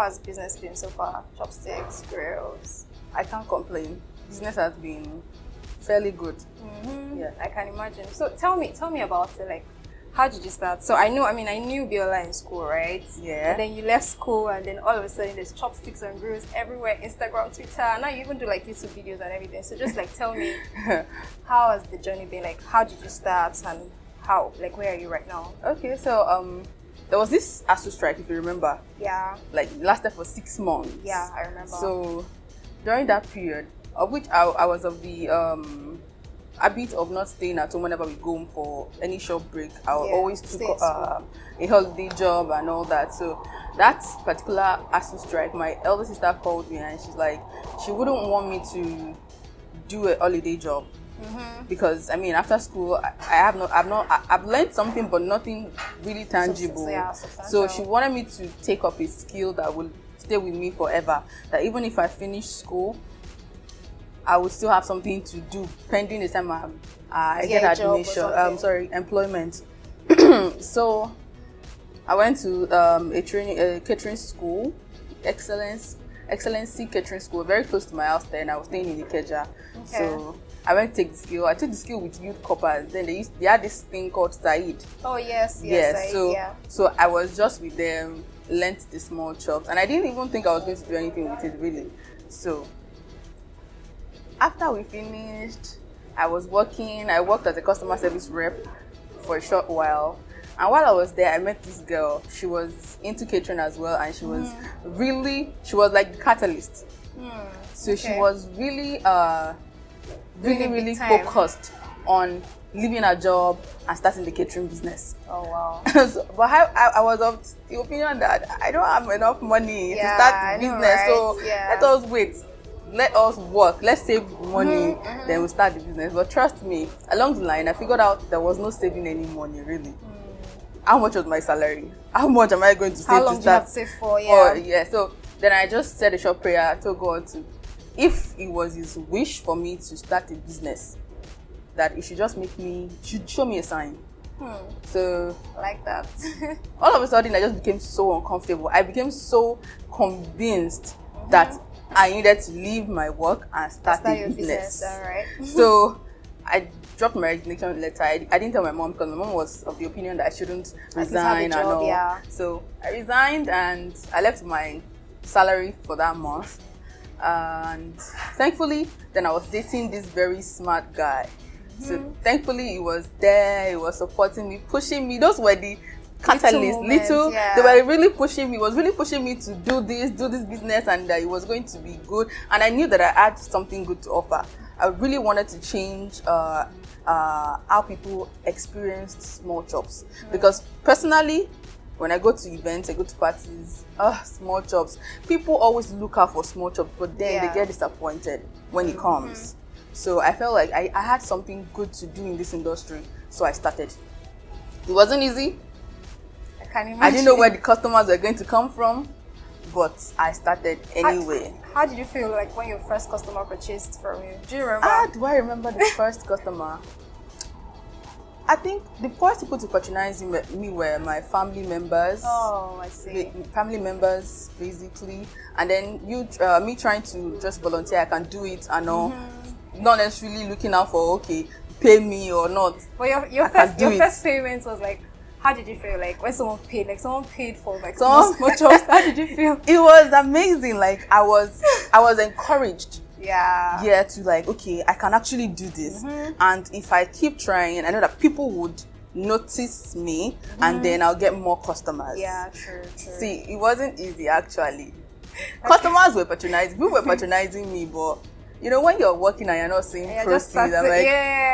how's business been so far? Chopsticks, grills. I can't complain. Business has been fairly good. Yeah, I can imagine. So tell me about it. Like, how did you start? So I knew Abiola in school, right? Yeah. And then you left school, and then all of a sudden there's chopsticks and grills everywhere, Instagram, Twitter. And now you even do like YouTube videos and everything. So just like tell me, how has the journey been? Like, how did you start, and how, like, where are you right now? Okay, so there was this ASU strike, if you remember. Yeah. Like, it lasted for 6 months. Yeah, I remember. So during that period, of which I was of the habit of not staying at home whenever we go home for any short break. I always took a holiday job and all that. So that particular ASU strike, my elder sister called me and she's like, she wouldn't want me to do a holiday job. Because I mean, after school, I've learned something, but nothing really tangible. So she wanted me to take up a skill that will stay with me forever. That even if I finish school, I would still have something to do pending the time I get admission. Employment. So I went to a catering school, excellency catering school, very close to my house there, and I was staying in Ikeja. So I went to take the skill. I took the skill with youth coppers. Then they had this thing called Said. Oh yes. So I was just with them, learnt the small chops, and I didn't even think I was going to do anything with it really. So after we finished, I worked as a customer service rep for a short while. And while I was there, I met this girl. She was into catering as well, and she was like the catalyst. So she was really focused on leaving her job and starting the catering business. Oh wow. But I was of the opinion that I don't have enough money to start the business, right? So let us wait. Let us work. Let's save money, then we'll start the business. But trust me, along the line, I figured out there was no saving any money, really. How much was my salary? How much am I going to save to start? How long do you have to save for? So then I just said a short prayer. I told God if it was His wish for me to start a business, that it should just should show me a sign. So like that. All of a sudden, I just became so uncomfortable. I became so convinced that I needed to leave my work and start a business. All right. So I dropped my resignation letter. I didn't tell my mom because my mom was of the opinion that I shouldn't resign and all. Yeah. So I resigned and I left my salary for that month. And thankfully, then I was dating this very smart guy. So thankfully, he was there. He was supporting me, pushing me. Those were the catalyst, they were really pushing me. He was really pushing me to do this business, and that it was going to be good. And I knew that I had something good to offer. I really wanted to change how people experienced small chops. Because personally, when I go to events, I go to parties, small chops, people always look out for small chops, but then they get disappointed when it comes. So I felt like I had something good to do in this industry, so I started. It wasn't easy. I didn't know where the customers were going to come from, but I started anyway. How did you feel like when your first customer purchased from you? Do you remember? Do I remember the first customer? I think the first people to patronize me were my family members. Oh, I see. Family members, basically. And then me trying to just volunteer, I can do it and all. Not necessarily looking out for, pay me or not. But your first payment was like, how did you feel like when someone paid? Like someone paid for like small chops. How did you feel? It was amazing. Like I was encouraged. Yeah. To like, I can actually do this. And if I keep trying, I know that people would notice me and then I'll get more customers. Yeah, true. See, it wasn't easy actually. Customers were patronizing. People were patronizing me, but you know, when you're working and you're not seeing proceeds, I'm like,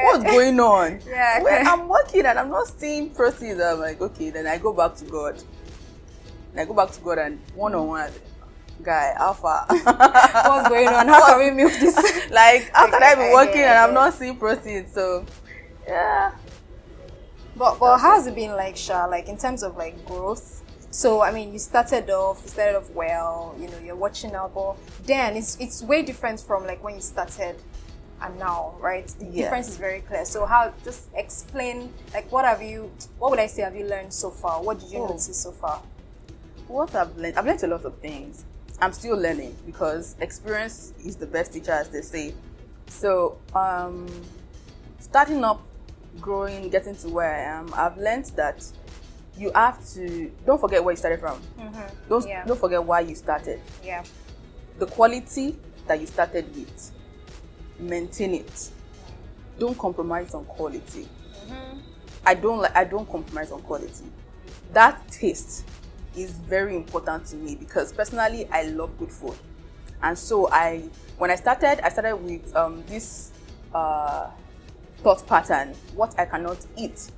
what's going on? When I'm working and I'm not seeing proceeds, I'm like, then I go back to God. And one-on-one, guy, Alpha. What's going on? How can we milk this? Like, how can I be working and I'm not seeing proceeds? So, yeah. But how's it been like, Sha? Like, in terms of like growth? So, I mean, you started off well, you know, you're watching now, but then it's way different from like when you started and now, right? The difference is very clear. So just explain, like, what would I say have you learned so far? What did you notice so far? What I've learned a lot of things. I'm still learning because experience is the best teacher, as they say. So, starting up, growing, getting to where I am, I've learned that you have to don't forget where you started from. Don't forget why you started. Yeah. The quality that you started with, maintain it. Don't compromise on quality. I don't compromise on quality. That taste is very important to me because personally I love good food. And so when I started with this thought pattern: what I cannot eat,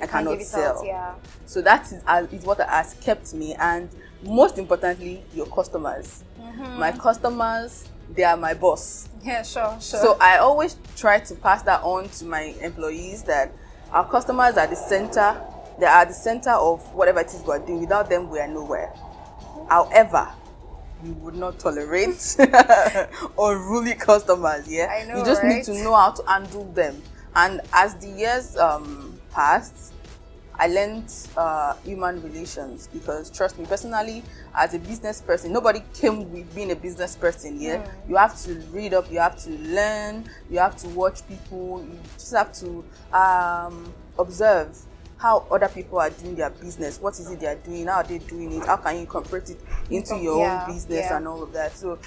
I cannot sell. Out, yeah. So that is what has kept me, and most importantly, your customers. My customers, they are my boss. Yeah, sure. So I always try to pass that on to my employees, that our customers are the center. They are the center of whatever it is we are doing. Without them, we are nowhere. However, we would not tolerate unruly customers. Yeah, I know, you just right? need to know how to handle them. And as the years passed, I learned human relations, because trust me, personally, as a business person, nobody came with being a business person. Yeah, you have to read up, you have to learn, you have to watch people, you just have to observe how other people are doing their business. What is it they are doing? How are they doing it? How can you incorporate it into your own business and all of that? So,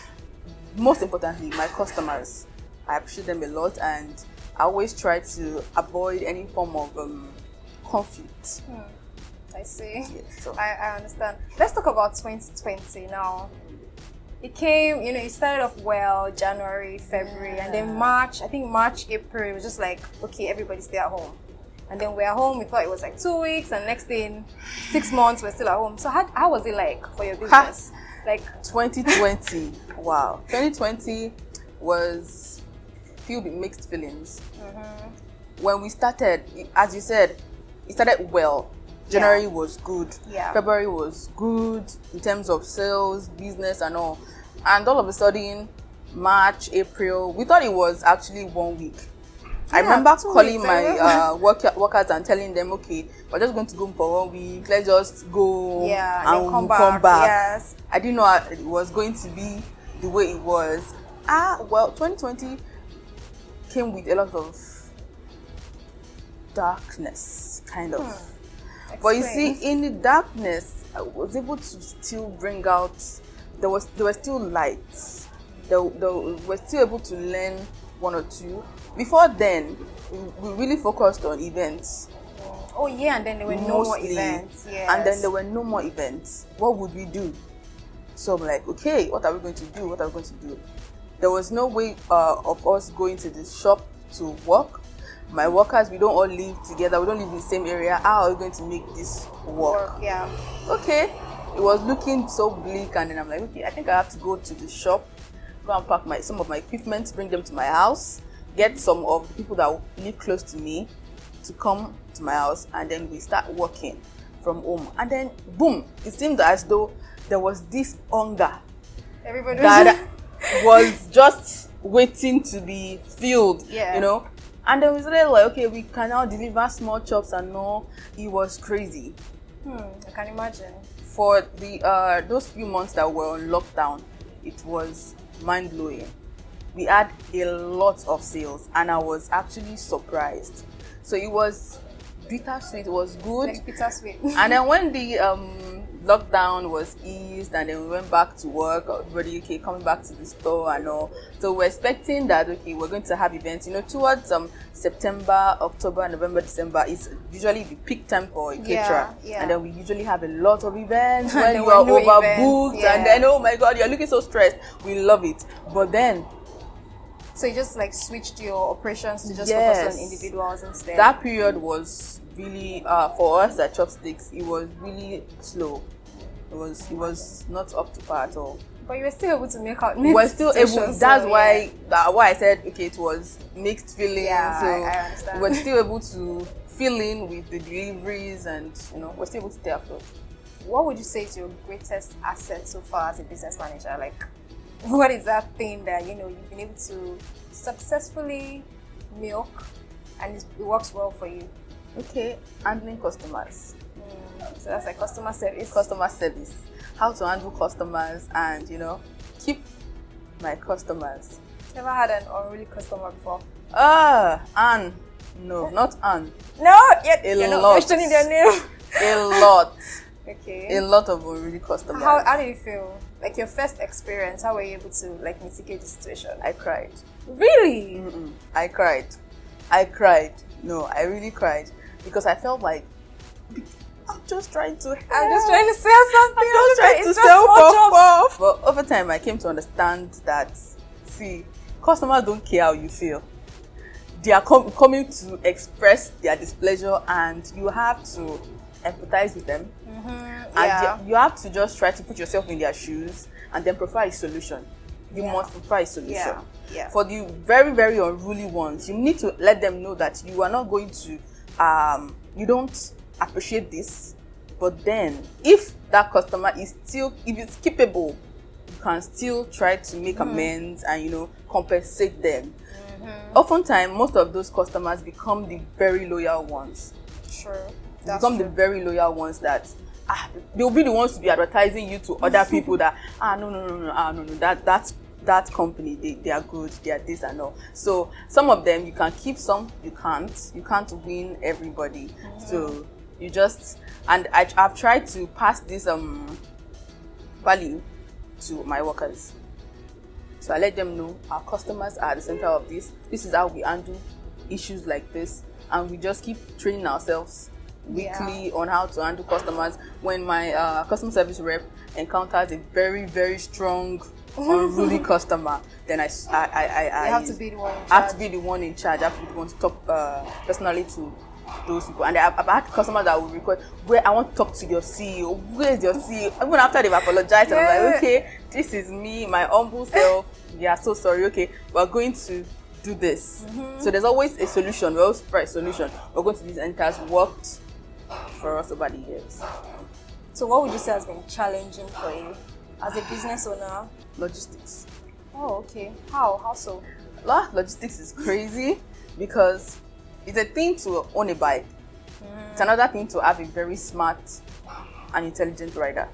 most importantly, my customers, I appreciate them a lot, and I always try to avoid any form of conflict. I see. Yes, so. I understand. Let's talk about 2020 now. It came, it started off well, January, February, and then March, April, it was just like, okay, everybody stay at home. And then we're at home, we thought it was like 2 weeks, and next thing, 6 months, we're still at home. So how was it like for your business? Like 2020, wow. 2020 was filled with mixed feelings. When we started, as you said, it started well. January was good. Yeah. February was good in terms of sales, business, and all. And all of a sudden, March, April, we thought it was actually 1 week. I remember calling my workers and telling them, okay, we're just going to go for 1 week. Let's just go and come back. Yes. I didn't know it was going to be the way it was. Well, 2020 came with a lot of darkness, kind of. But you see, in the darkness, I was able to still bring out. There were still lights. We were still able to learn one or two. Before then, we really focused on events. Oh yeah, and then there were no more events. Yes. And then there were no more events. What would we do? So I'm like, okay, what are we going to do? What are we going to do? There was no way of us going to the shop to work. My workers, we don't all live together. We don't live in the same area. How are we going to make this work? Yeah. Okay. It was looking so bleak, and then I'm like, okay, I think I have to go to the shop, go and pack some of my equipment, bring them to my house, get some of the people that live close to me to come to my house, and then we start working from home. And then, boom, it seemed as though there was this hunger Everybody that was just waiting to be filled, Yeah. And then we started like, okay, we can now deliver small chops and all. It was crazy. I can imagine. For the those few months that were on lockdown, it was mind-blowing. We had a lot of sales, and I was actually surprised. So it was bittersweet. It was good. Like bittersweet. And then when the lockdown was eased, and then we went back to work, everybody coming back to the store and all. So we're expecting that we're going to have events. Towards September, October, November, December is usually the peak time for a caterer. Yeah. And then we usually have a lot of events when you are overbooked, and then oh my god, you're looking so stressed. We love it, but then. So you just like switched your operations to just focus on individuals instead. That period was really for us at Chopsticks. It was really slow. It was not up to par at all. But you were still able to make out. We're still able. That's why I said okay. It was mixed feelings. Yeah, so I understand. we're still able to fill in with the deliveries, and we're still able to stay afloat. What would you say is your greatest asset so far as a business manager? Like, what is that thing that you've been able to successfully milk and it works well for you? Okay, handling customers. So that's like customer service. Customer service. How to handle customers and, keep my customers. Never had an unruly customer before? Anne. No, not Anne. No, yet A you're not lot. mentioning their name. A lot. Okay. A lot of unruly customers. How do you feel? Like your first experience, how were you able to like mitigate the situation? I cried. Really? I cried. No, I really cried because I felt like I'm just trying to help. I'm just trying to sell something. I'm just trying to sell puff. But over time, I came to understand that, see, customers don't care how you feel. They are coming to express their displeasure, and you have to empathize with them. And you have to just try to put yourself in their shoes and then provide a solution. You must provide a solution. Yeah. For the very, very unruly ones, you need to let them know that you are not going to, you don't appreciate this. But then, if that customer is still, if it's keepable, you can still try to make amends and, compensate them. Oftentimes, most of those customers become the very loyal ones. Sure. The very loyal ones that they'll be the ones to be advertising you to other people that no, that company they are good, they are this and all. So some of them you can keep, some you can't win everybody. So you just, and I've tried to pass this value to my workers. So I let them know our customers are at the center of this. This is how we handle issues like this, and we just keep training ourselves weekly on how to handle customers. When my customer service rep encounters a very, very strong, unruly customer, then I have to be the one in charge. I have to be the one in charge. I have to be the one to talk personally to those people. And I've had customers that will request, where I want to talk to your CEO. Where's your CEO? Even after they've apologized, I'm like, okay, this is me, my humble self. Yeah, so sorry. Okay, we're going to do this. So there's always a solution. We always try a solution. We're going to these, and it has worked for us over the years. So what would you say has been challenging for you as a business owner? Logistics. Oh, okay. How so? Logistics is crazy because it's a thing to own a bike. It's another thing to have a very smart and intelligent rider.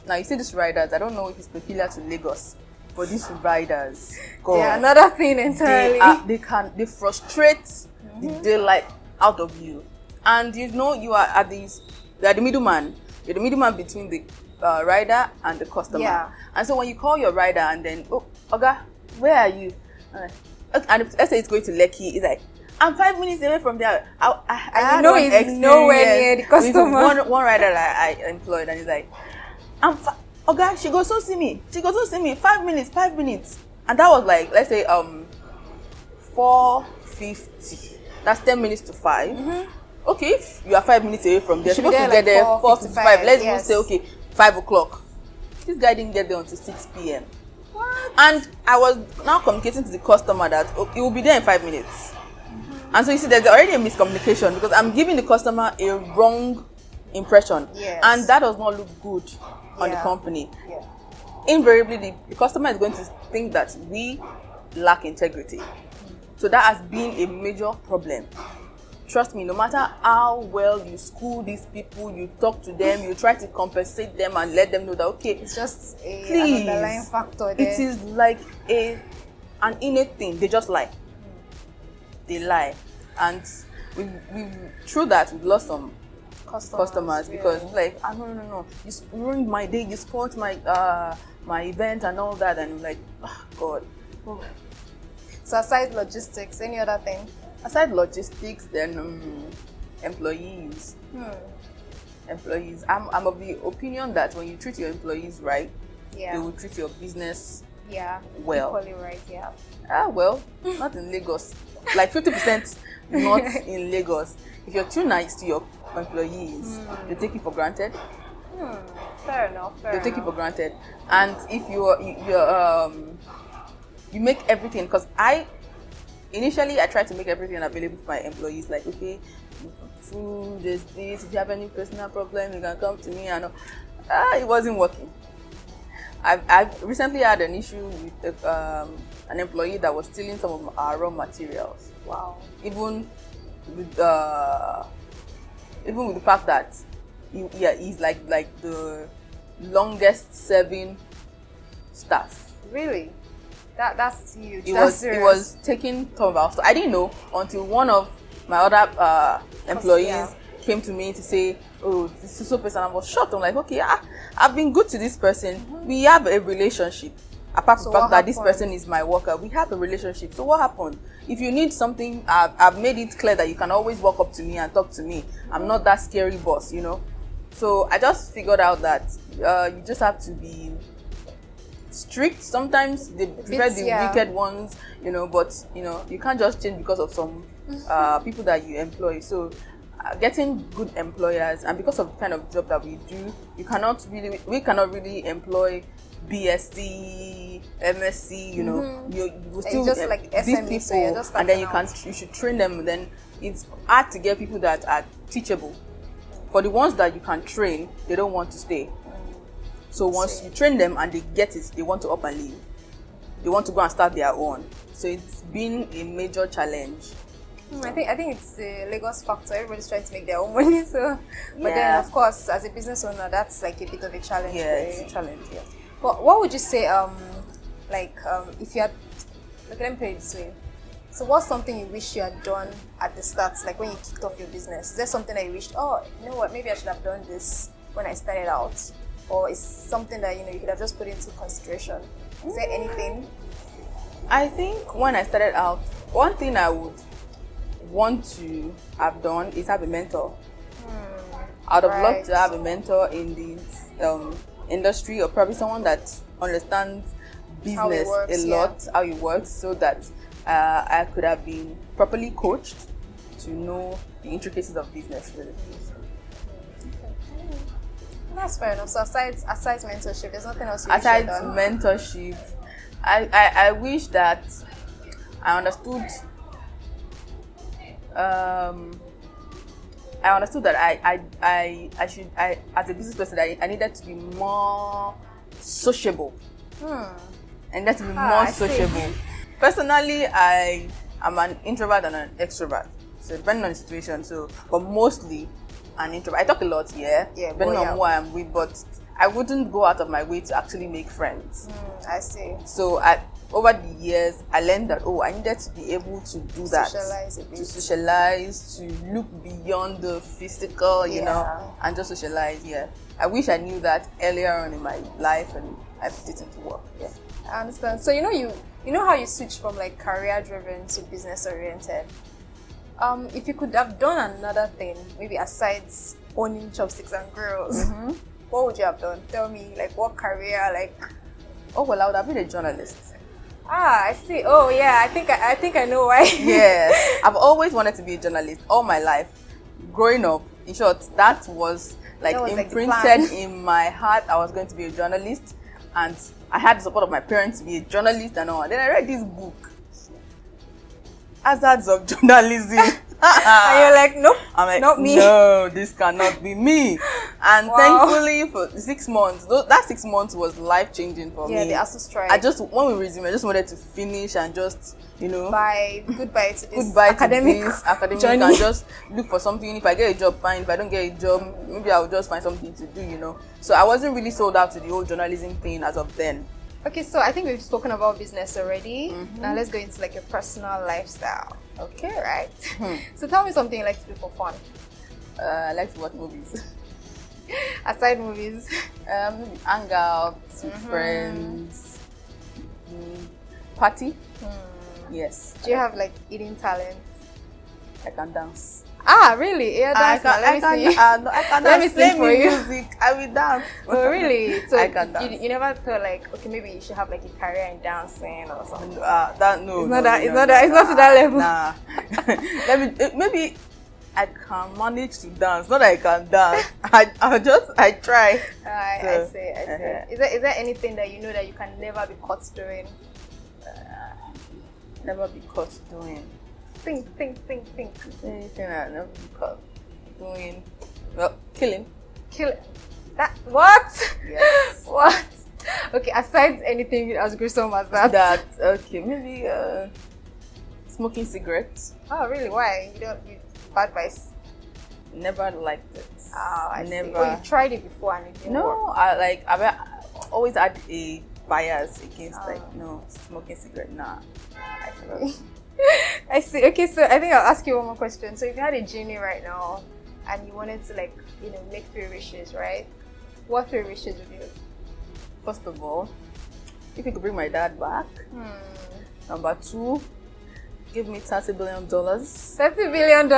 Now you see these riders, I don't know if it's peculiar to Lagos, but these riders, God, yeah, another thing entirely. They frustrate the daylight out of you. And you are the middleman. You're the middleman between the rider and the customer. Yeah. And so when you call your rider and then, oh, Oga, where are you? And if, let's say it's going to Lekki, it's like, I'm 5 minutes away from there. I know it's nowhere near the customer. One rider that I employed, and he's like, Oga, she goes so see me. 5 minutes. And that was like, let's say 4:50. That's 10 minutes to 5. Okay, if you are 5 minutes away from there, you're supposed to get there 4:55. Let's even say, okay, 5 o'clock. This guy didn't get there until 6 p.m. What? And I was now communicating to the customer that he will be there in 5 minutes. And so you see, there's already a miscommunication because I'm giving the customer a wrong impression. Yes. And that does not look good on the company. Yeah. Invariably, the customer is going to think that we lack integrity. So that has been a major problem. Trust me, no matter how well you school these people, you talk to them, you try to compensate them and let them know that, okay, it's just please, an underlying factor there. It is like an innate thing. They just lie. They lie. And we through that, we've lost some customers because like, no, you ruined my day, you spoiled my my event and all that, and I'm like, oh God. So aside logistics, any other thing? Aside logistics, then employees. Employees. I'm of the opinion that when you treat your employees right, they will treat your business well. Equally right, yeah. Well, not in Lagos. Like 50% not in Lagos. If you're too nice to your employees, they take you for granted. Fair enough. They take you for granted. And if you make everything, because initially I tried to make everything available for my employees, like, okay, food, this, if you have any personal problem, you can come to me. And it wasn't working. I've recently had an issue with an employee that was stealing some of our raw materials. Wow. Even with the fact that he's like the longest serving staff. Really? That's huge. It That's was taking turnover. So I didn't know until one of my other employees came to me to say, "Oh, this is so person." I was shocked. I'm like, "Okay, I've been good to this person. We have a relationship. Apart from the fact that this person is my worker, we have a relationship. So what happened? If you need something, I've made it clear that you can always walk up to me and talk to me. I'm not that scary boss, you know." So I just figured out that you just have to be strict. Sometimes they prefer the wicked ones, you know, but you know, you can't just change because of some people that you employ. So getting good employers, and because of the kind of job that we do, we cannot really employ BSc, MSc, you know, you still just like SME, people, so and then you should train them. And then it's hard to get people that are teachable. For the ones that you can train, they don't want to stay. So once you train them and they get it, they want to up and leave. They want to go and start their own. So it's been a major challenge. I think it's the Lagos factor. Everybody's trying to make their own money. So, but then of course, as a business owner, that's like a bit of a challenge. Yeah, it's a challenge. Yeah. But what would you say? If you had, let me put it this way. So, what's something you wish you had done at the start, like when you kicked off your business? Is there something that you wished? Oh, you know what? Maybe I should have done this when I started out, or is something that you could have just put into consideration? Is there anything? I think when I started out, one thing I would want to have done is have a mentor. I'd have loved to have a mentor in this industry, or probably someone that understands business a lot, how it works, so that I could have been properly coached to know the intricacies of business. Really. That's fair enough. So aside mentorship, there's nothing else you wish you had done? Mentorship, I wish that I understood. I understood that I should as a business person I needed to be more sociable. And that to be more sociable. Personally, I am an introvert and an extrovert. So depending on the situation. But mostly an introvert. I talk a lot, depending on who I am with, but I wouldn't go out of my way to actually make friends. I see. So over the years, I learned that I needed to be able to do that, socialize a bit. To socialize, to look beyond the physical, you know, and just socialize. Yeah, I wish I knew that earlier on in my life, and I put it into work. Yeah, I understand. So you know how you switch from like career driven to business oriented. If you could have done another thing, maybe aside owning Chopstixn'Grills, what would you have done? Tell me, like what career, like. Oh well, I would have been a journalist. I see. Oh yeah, I think I know why. Yes, I've always wanted to be a journalist all my life. Growing up, in short, that was imprinted in my heart. I was going to be a journalist, and I had the support of my parents to be a journalist and all. And then I read this book, Hazards of Journalism. And you're like, nope, I'm like, not me. No, this cannot be me. And thankfully, for 6 months, that 6 months was life changing for me. Yeah, the ASU strike. When we resumed, I just wanted to finish and just, goodbye to this academic journey. And just look for something. If I get a job, fine. If I don't get a job, maybe I'll just find something to do. So I wasn't really sold out to the whole journalism thing as of then. Okay, so I think we've spoken about business already. Now let's go into like your personal lifestyle. Okay. Right. So tell me something you like to do for fun. I like to watch movies. Aside movies? Maybe hang out with friends. Party? Yes. Do you have like eating talent? I can dance. Really? Yeah, dance. Let me see. I can Let me sing for you. Music. I will dance. Oh, really? So I can dance. You never thought like, okay, maybe you should have like a career in dancing or something? It's not to that level. Nah. Maybe I can manage to dance. Not that I can dance. I try. I see. Is there anything that you know that you can never be caught doing? Never be caught doing. Think. Anything I never be caught doing. Well, killing. That what? Yes. What? Okay, aside anything as gruesome as that. Okay, maybe smoking cigarettes. Oh really? Why? You bad vice? never liked it. Oh, I never. see. Oh, you've tried it before and it didn't work. No, I've always had a bias against smoking cigarette. Nah. I see. I see. Okay, so I think I'll ask you one more question. So if you had a genie right now and you wanted to make 3 wishes, right? What 3 wishes would you? First of all, if you could bring my dad back. Number 2, give me $30 billion. $30 billion?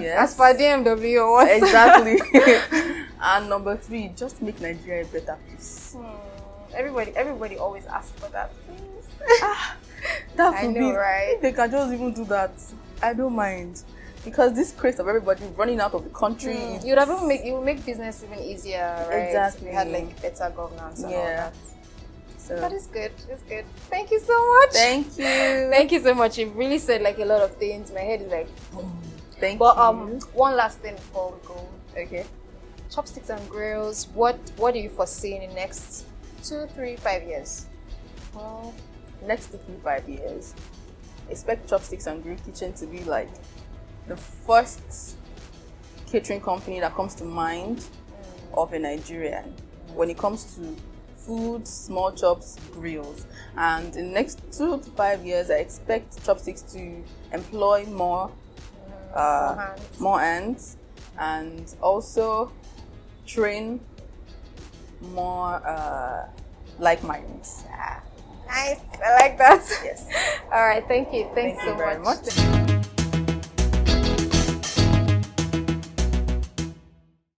Yes. As per DMW or what? Exactly. And number 3, just make Nigeria a better place. Everybody always asks for that. I know, right? If they can just even do that, I don't mind. Because this craze of everybody running out of the country, you will make business even easier, right? Exactly. If you had better governance and all that. So that is good. It's good. Thank you so much. Thank you. Thank you so much. You've really said a lot of things. My head is boom. Thank you. But one last thing before we go. Okay. Chopsticks and Grills. What do you foresee in the next 2, 3, 5 years? Well, next 2, 3, 5 years, expect Chopsticks and Grill Kitchen to be the first catering company that comes to mind of a Nigerian when it comes to food, small chops, grills. And in the next 2 to 5 years, I expect Chopsticks to employ more hands, and also train more like-mindeds. Nice. I like that. Yes. All right. Thank you. Thanks so very much.